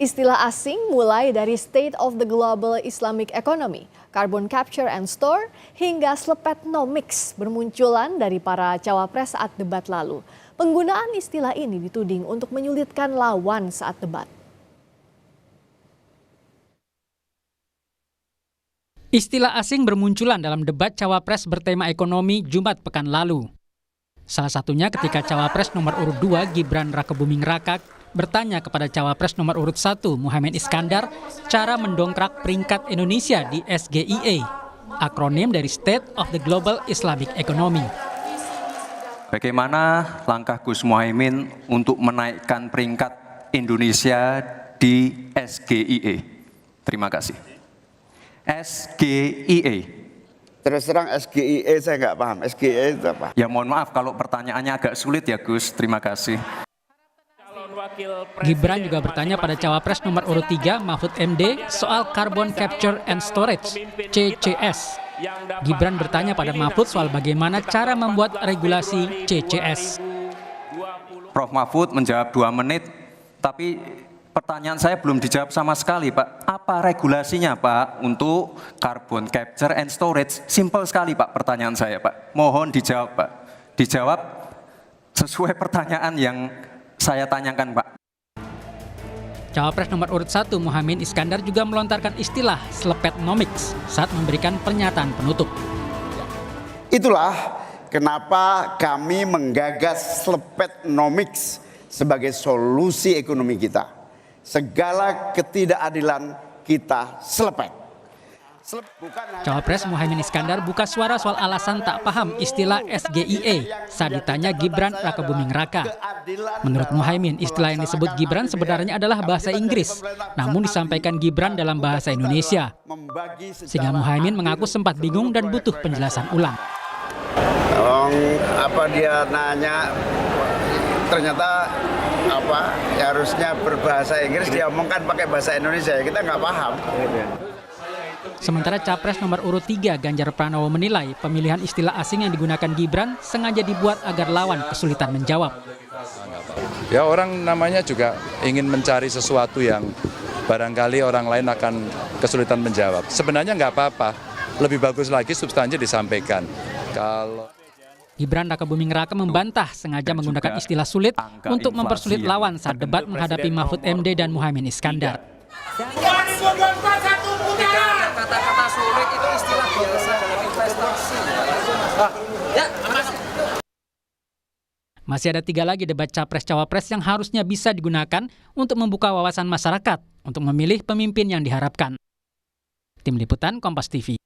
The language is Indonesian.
Istilah asing mulai dari State of the Global Islamic Economy, Carbon Capture and Store, hingga Slepetnomics bermunculan dari para cawapres saat debat lalu. Penggunaan istilah ini dituding untuk menyulitkan lawan saat debat. Istilah asing bermunculan dalam debat cawapres bertema ekonomi Jumat pekan lalu. Salah satunya ketika cawapres nomor urut 2 Gibran Rakebuming Raka bertanya kepada cawapres nomor urut 1 Muhaimin Iskandar cara mendongkrak peringkat Indonesia di SGIE, akronim dari State of the Global Islamic Economy. Bagaimana langkah Gus Muhaimin untuk menaikkan peringkat Indonesia di SGIE? Terima kasih. SGIE. Terus terang SGIE saya nggak paham. SGIE itu apa? Ya mohon maaf kalau pertanyaannya agak sulit ya Gus. Terima kasih. Gibran juga bertanya pada cawapres nomor urut 3 Mahfud MD soal Carbon Capture and Storage, CCS. Gibran bertanya pada Mahfud soal bagaimana cara membuat regulasi CCS. Prof. Mahfud menjawab 2 menit, tapi pertanyaan saya belum dijawab sama sekali, Pak. Apa regulasinya, Pak, untuk Carbon Capture and Storage? Simpel sekali, Pak, pertanyaan saya, Pak. Mohon dijawab, Pak. Dijawab sesuai pertanyaan yang saya tanyakan, Pak. Cawapres nomor urut 1 Muhaimin Iskandar juga melontarkan istilah Slepetnomics saat memberikan pernyataan penutup. Itulah kenapa kami menggagas Slepetnomics sebagai solusi ekonomi kita. Segala ketidakadilan kita selepet. Cawapres Muhaimin Iskandar buka suara soal alasan tak paham istilah SGIE saat ditanya Gibran Rakebuming Raka. Menurut Muhaimin, istilah yang disebut Gibran sebenarnya adalah bahasa Inggris, namun disampaikan Gibran dalam bahasa Indonesia. Sehingga Muhaimin mengaku sempat bingung dan butuh penjelasan ulang. Apa dia nanya, ternyata harusnya berbahasa Inggris, dia omongkan pakai bahasa Indonesia, kita nggak paham. Sementara Capres nomor urut 3 Ganjar Pranowo menilai pemilihan istilah asing yang digunakan Gibran sengaja dibuat agar lawan kesulitan menjawab. Ya, orang namanya juga ingin mencari sesuatu yang barangkali orang lain akan kesulitan menjawab. Sebenarnya nggak apa-apa, lebih bagus lagi substansinya disampaikan. Gibran Rakebuming Raka membantah sengaja menggunakan istilah sulit untuk mempersulit lawan saat debat menghadapi Mahfud MD dan Muhaimin Iskandar. Kata-kata sulit itu istilah biasa dalam investasi. Masih ada 3 lagi debat capres-cawapres yang harusnya bisa digunakan untuk membuka wawasan masyarakat untuk memilih pemimpin yang diharapkan. Tim Liputan Kompas TV.